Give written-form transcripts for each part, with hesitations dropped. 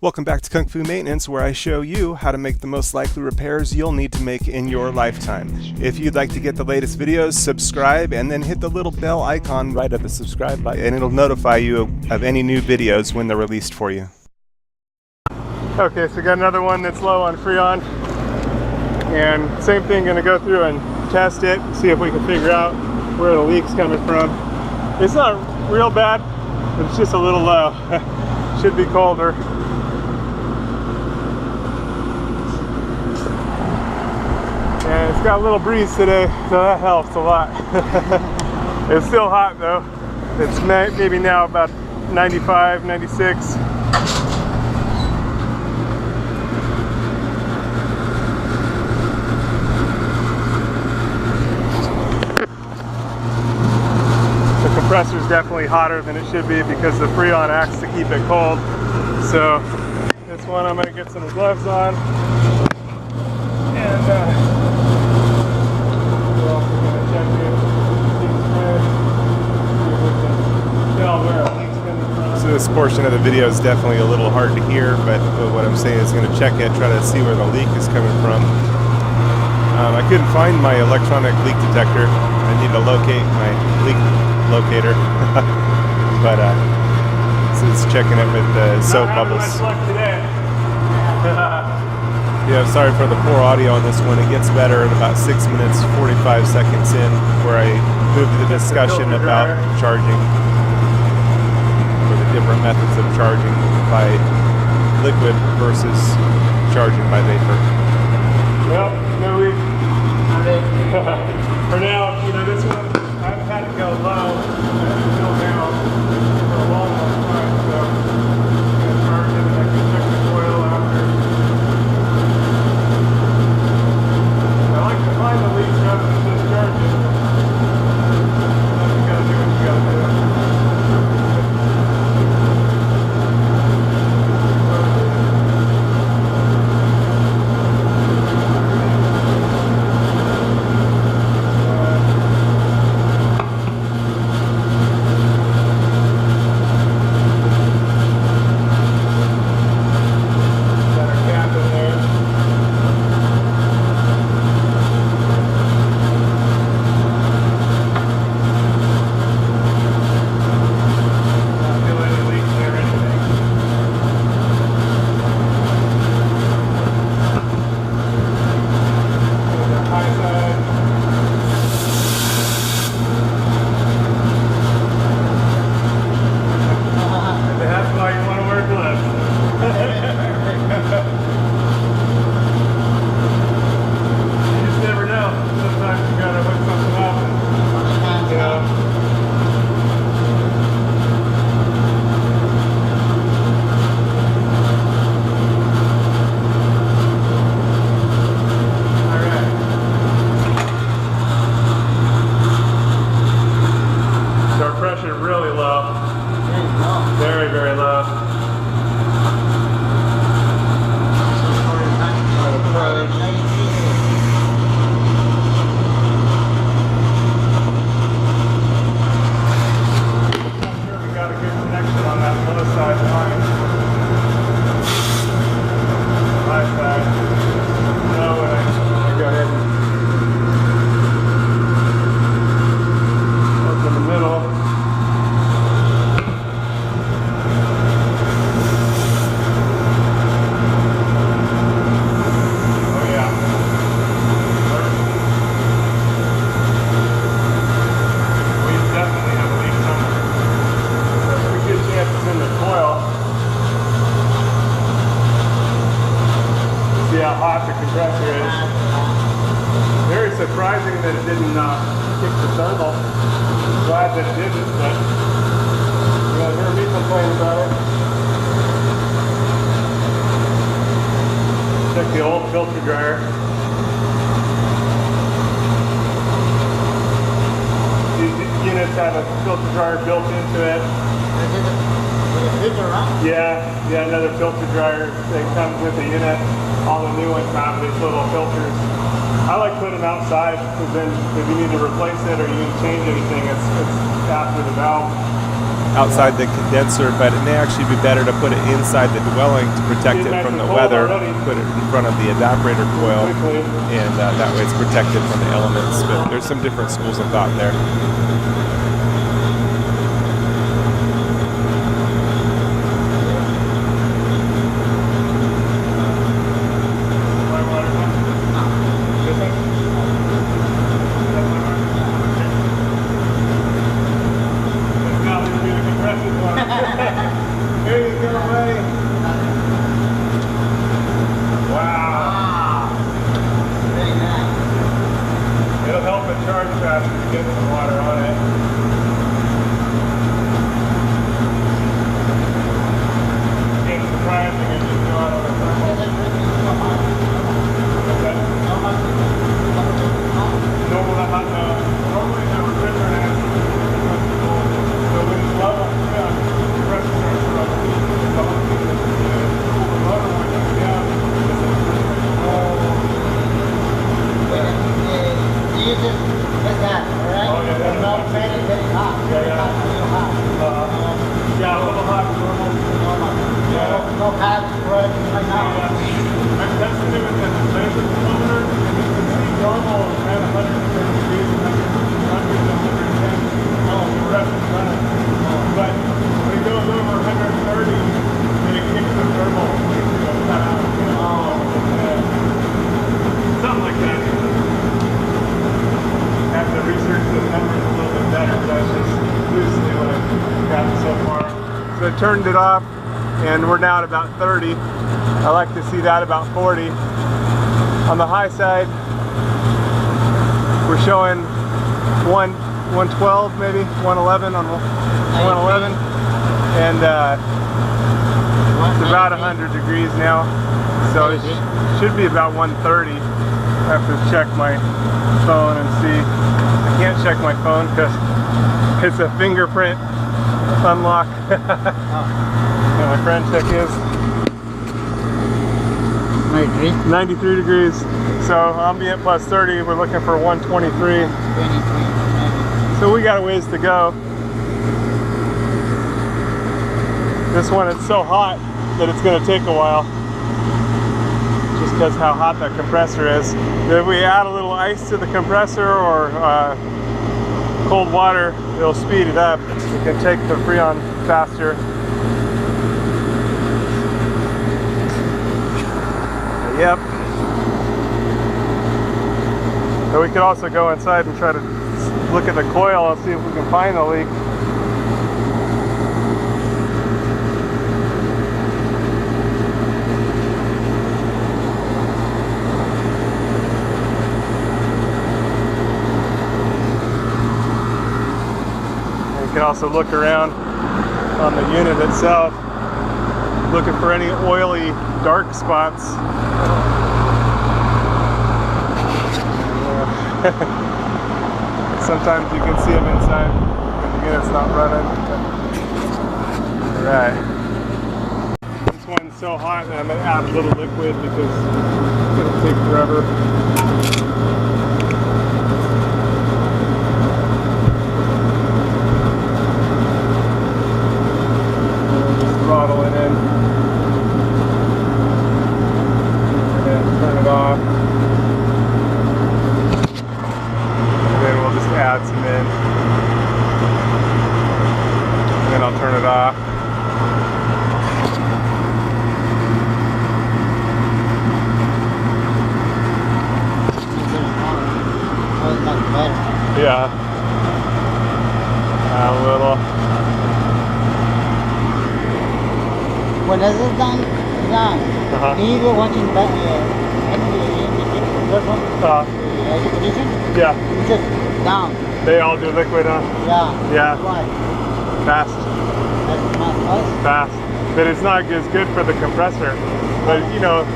Welcome back to Kung Fu Maintenance, where I show you how to make the most likely repairs you'll need to make in your lifetime. If you'd like to get the latest videos, subscribe and then hit the little bell icon right at the subscribe button and it'll notify you of any new videos when they're released for you. Okay, so we got another one that's low on Freon. And same thing, gonna go through and test it, see if we can figure out where the leak's coming from. It's not real bad, but it's just a little low. Should be colder. And it's got a little breeze today, so that helps a lot. It's still hot though. It's maybe now about 95, 96. The compressor is definitely hotter than it should be because the Freon acts to keep it cold. So this one I'm going to get some gloves on. And so this portion of the video is definitely a little hard to hear, but what I'm saying is going to check it, try to see where the leak is coming from. I couldn't find my electronic leak detector. I need to locate my leak locator, but so it's checking it with the soap bubbles. Yeah, sorry for the poor audio on this one. It gets better at about 6 minutes 45 seconds in, where I move to the discussion about charging, or the different methods of charging by liquid versus charging by vapor. Well, no leak. For now, you know, this one, I've had to go low and go down for a long time, so I'm going to charge it and I can check the coil after. I like to find the leaks rather than just charge it. You gotta do what you gotta do. Surprising that it didn't kick the thermal. Glad that it didn't, but you guys heard me complain about it. Check the old filter dryer. These units have a filter dryer built into it. Yeah, another filter dryer that comes with the unit. All the new ones have these little filters. I like putting them outside because then if you need to replace it or you need to change anything, it's after the valve. outside the condenser, but it may actually be better to put it inside the dwelling to protect it from the weather. Put it in front of the evaporator coil, and that way it's protected from the elements. But there's some different schools of thought there. So I turned it off, and we're now at about 30. I like to see that about 40. On the high side, we're showing 112, maybe 111 on 111, and it's about 100 degrees now. So it should be about 130. I have to check my phone and see. I can't check my phone because it's a fingerprint unlock. And my friend check is 93 degrees. So ambient plus 30, we're looking for 123. So we got a ways to go. This one, it's so hot that it's going to take a while, just because how hot that compressor is. If we add a little ice to the compressor or cold water, it'll speed it up. We can take the Freon faster. Yep. So we could also go inside and try to look at the coil and see if we can find the leak. You can also look around on the unit itself, looking for any oily dark spots. Sometimes you can see them inside when the unit's not running. Alright. This one's so hot that I'm going to add a little liquid because it's going to take forever. Throttle it in, and then turn it off, and then we'll just add some in, and then I'll turn it off. Yeah, a little. When this is done, you were watching that education? Yeah. It's just down. They all do liquid, huh? Yeah. Yeah. Why? Fast. That's not fast. Fast. But it's not as good for the compressor. But you know,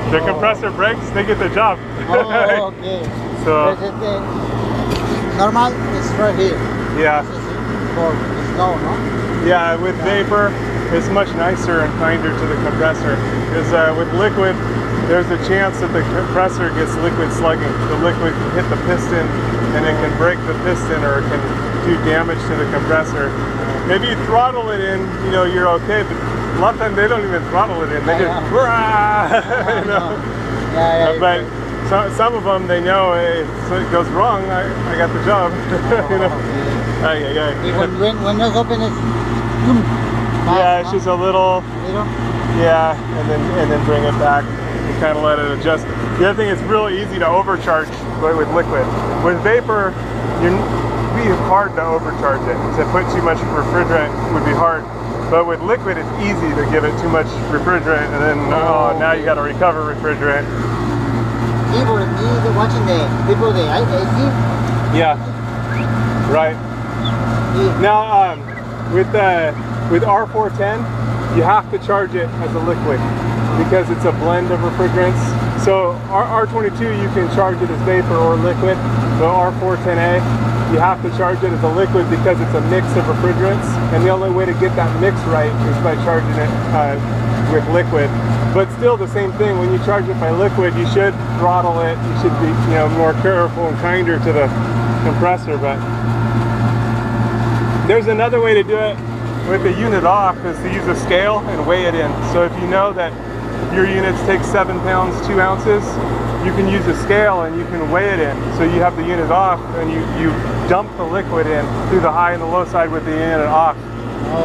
the compressor breaks, they get the job. Oh, okay. So normal is right here. Yeah. It's low, no? Yeah, with vapor, it's much nicer and kinder to the compressor. Because with liquid, there's a chance that the compressor gets liquid slugging. The liquid can hit the piston and it can break the piston or it can do damage to the compressor. if you throttle it in, you know, you're okay, but a lot of times they don't even throttle it in. They just, you know. But some of them, they know if it goes wrong, I got the job. You know. When those open, it's yeah, it's just a little. Yeah, and then bring it back and kind of let it adjust. The other thing, it's really easy to overcharge with liquid. With vapor, it'd be hard to overcharge it. To put too much refrigerant would be hard. But with liquid, it's easy to give it too much refrigerant, and then now you got to recover refrigerant. People watching the people they see. Yeah. Right. Now, with R410, you have to charge it as a liquid because it's a blend of refrigerants. So R22, you can charge it as vapor or liquid, but R410A, you have to charge it as a liquid because it's a mix of refrigerants, and the only way to get that mix right is by charging it with liquid. But still the same thing, when you charge it by liquid, you should throttle it, you should be, you know, more careful and kinder to the compressor. But there's another way to do it with the unit off, is to use a scale and weigh it in. So if you know that your units take 7 pounds, 2 ounces, you can use a scale and you can weigh it in. So you have the unit off and you dump the liquid in through the high and the low side with the unit off.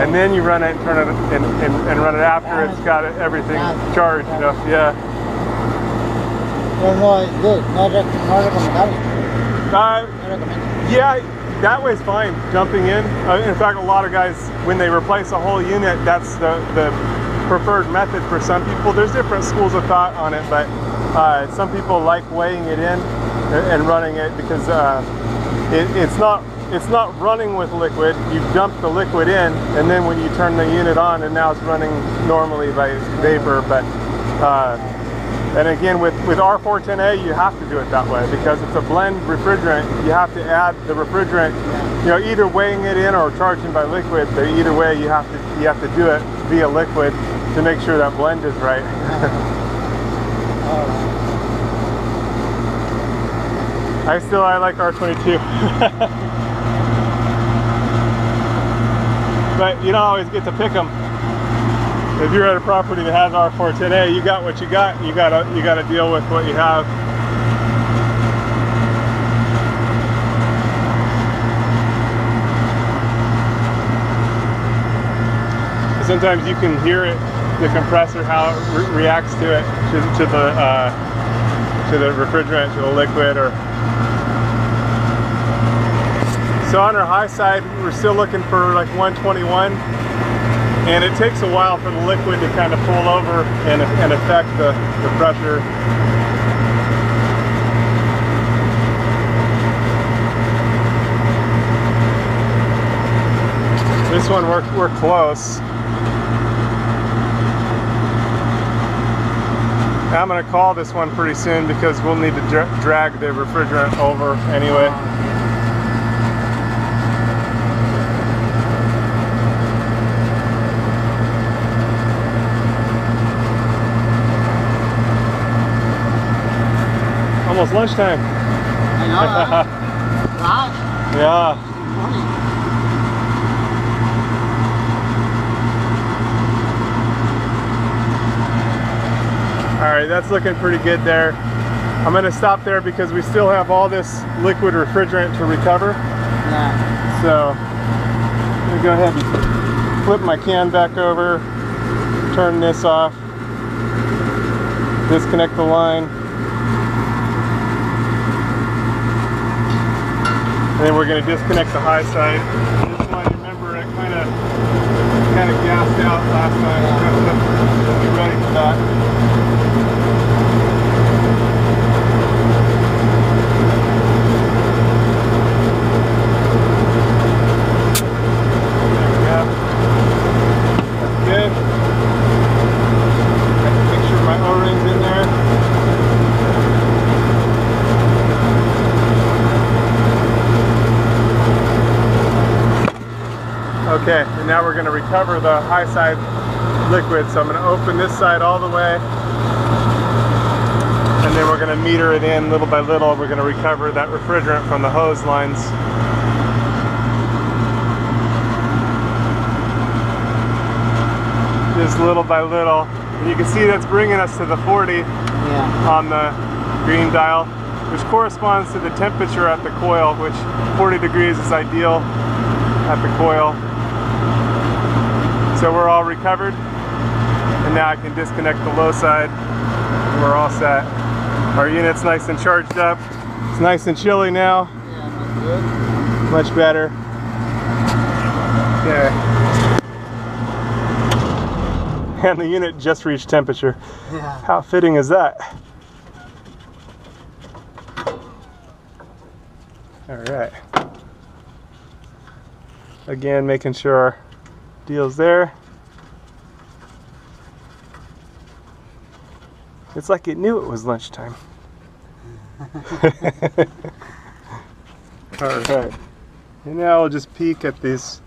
And then you run it and turn it and run it after it's got everything charged, you know. Yeah. No, it's good. Not recommendable. Yeah, that way's fine, jumping in. In fact, a lot of guys, when they replace a whole unit, that's the preferred method for some people. There's different schools of thought on it, but some people like weighing it in and running it because it's not running with liquid. You dump the liquid in, and then when you turn the unit on, and now it's running normally by vapor. But and again, with R410A, you have to do it that way because it's a blend refrigerant. You have to add the refrigerant, you know, either weighing it in or charging by liquid. But either way, you have to do it via liquid to make sure that blend is right. I like R22. But you don't always get to pick them. If you're at a property that has R410A, you got what you got. You gotta deal with what you have. Sometimes you can hear it, the compressor, how it reacts to it, to the refrigerant, to the liquid, or. So on our high side, we're still looking for like 121, and it takes a while for the liquid to kind of pull over and affect the pressure. This one we're close. I'm going to call this one pretty soon because we'll need to drag the refrigerant over anyway. Almost lunchtime. I know. Wow. Yeah. All right, that's looking pretty good there. I'm going to stop there because we still have all this liquid refrigerant to recover. Yeah. So I'm going to go ahead and flip my can back over, turn this off, disconnect the line. And then we're going to disconnect the high side. This one, remember, it kind of gassed out last time. So be ready for that. There we go. That's good. I can make sure my O-ring's in there. Okay, and now we're going to recover the high side liquid. So I'm going to open this side all the way, and then we're going to meter it in little by little. We're going to recover that refrigerant from the hose lines. just little by little. And you can see that's bringing us to the 40 Yeah. on the green dial, which corresponds to the temperature at the coil, which 40 degrees is ideal at the coil. So we're all recovered, and now I can disconnect the low side. We're all set. Our unit's nice and charged up. It's nice and chilly now. Yeah, that's good. Much better. Okay. And the unit just reached temperature. Yeah. How fitting is that? All right. Again, making sure our deal's there. It's like it knew it was lunchtime. All right. And now we'll just peek at these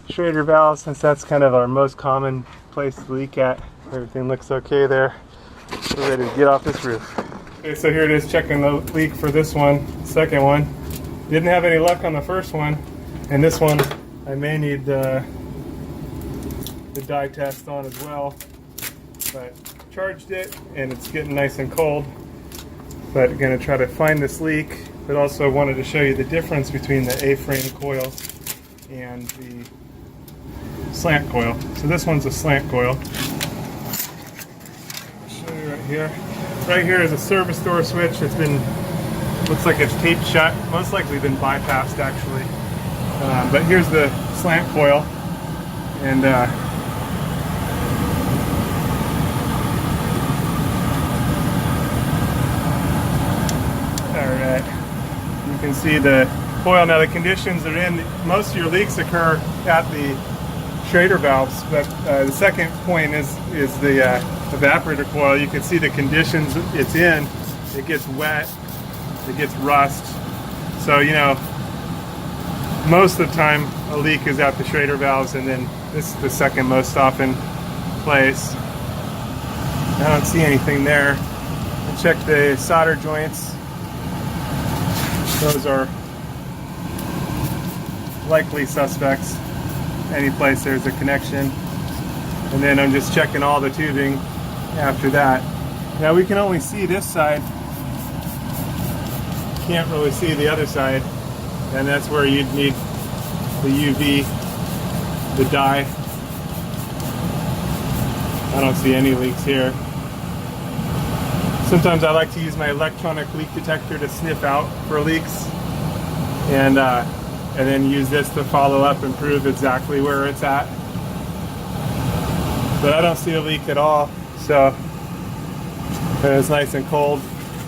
Schrader valves, since that's kind of our most common place to leak at. Everything looks okay there. We're ready to get off this roof. Okay, so here it is, checking the leak for this one, second one. Didn't have any luck on the first one, and this one I may need the dye test on as well. But charged it, and it's getting nice and cold. But I'm gonna try to find this leak, but also wanted to show you the difference between the A-frame coil and the slant coil. So this one's a slant coil. I'll show you right here. Right here is a service door switch. It's been, looks like it's taped shut. Most likely been bypassed actually. But here's the slant coil, and alright, you can see the coil. Now the conditions are in, most of your leaks occur at the Schrader valves, but the second point is the evaporator coil. You can see the conditions it's in. It gets wet, it gets rust. So, you know, most of the time a leak is at the Schrader valves, and then this is the second most often place. I don't see anything there. I checked the solder joints. Those are likely suspects. Any place there's a connection. And then I'm just checking all the tubing after that. Now we can only see this side. Can't really see the other side. And that's where you'd need the UV, the dye. I don't see any leaks here. Sometimes I like to use my electronic leak detector to sniff out for leaks, and then use this to follow up and prove exactly where it's at. But I don't see a leak at all, so it's nice and cold.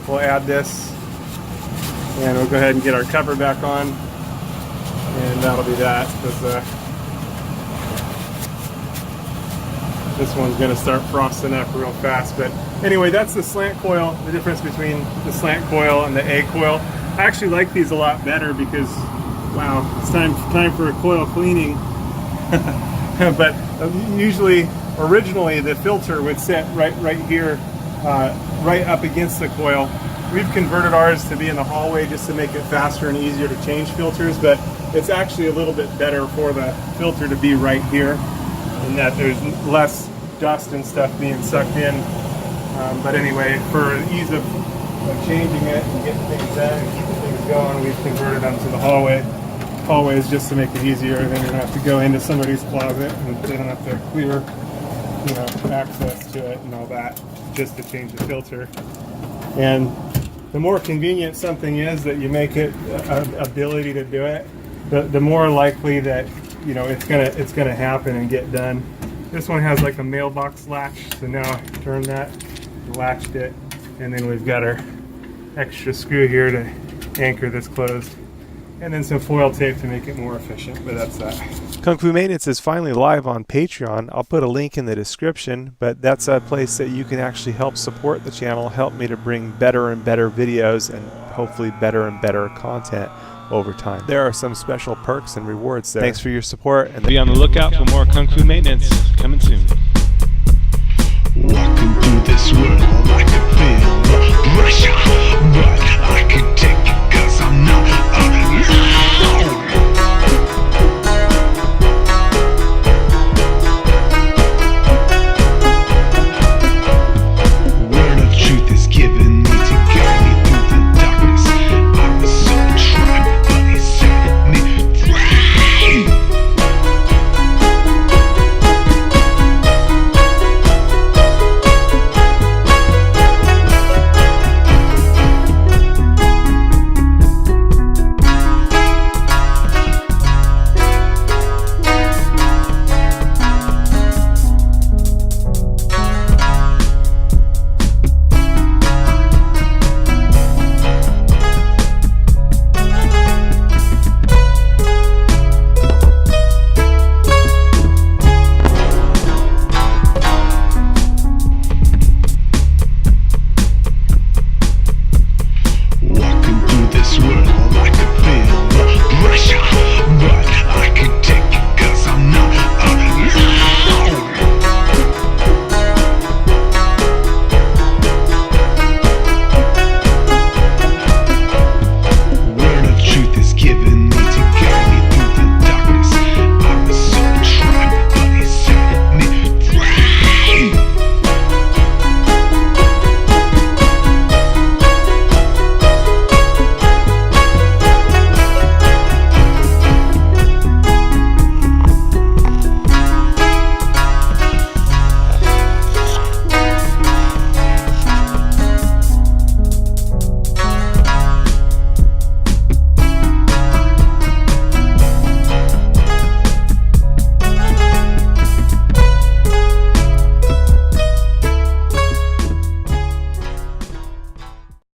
We'll add this, and we'll go ahead and get our cover back on, and that'll be that, because this one's going to start frosting up real fast. But anyway, that's the slant coil, the difference between the slant coil and the A coil. I actually like these a lot better because, wow, it's time for a coil cleaning. But usually, originally, the filter would sit right here, right up against the coil. We've converted ours to be in the hallway just to make it faster and easier to change filters, but it's actually a little bit better for the filter to be right here, and that there's less dust and stuff being sucked in. But anyway, for ease of changing it and getting things done and keeping things going, we've converted them to the hallway. Hallway is just to make it easier, and then you don't have to go into somebody's closet, and they don't have to clear, you know, access to it and all that, just to change the filter. And the more convenient something is that you make it ability to do it, the more likely that, you know, it's gonna happen and get done. This one has like a mailbox latch, so now I turn that, latched it, and then we've got our extra screw here to anchor this closed, and then some foil tape to make it more efficient. But that's that. Kung Fu Maintenance is finally live on Patreon. I'll put a link in the description, but that's a place that you can actually help support the channel, help me to bring better and better videos and hopefully better and better content over time. There are some special perks and rewards there. Thanks for your support, and be on the lookout for more Kung Fu Maintenance coming soon.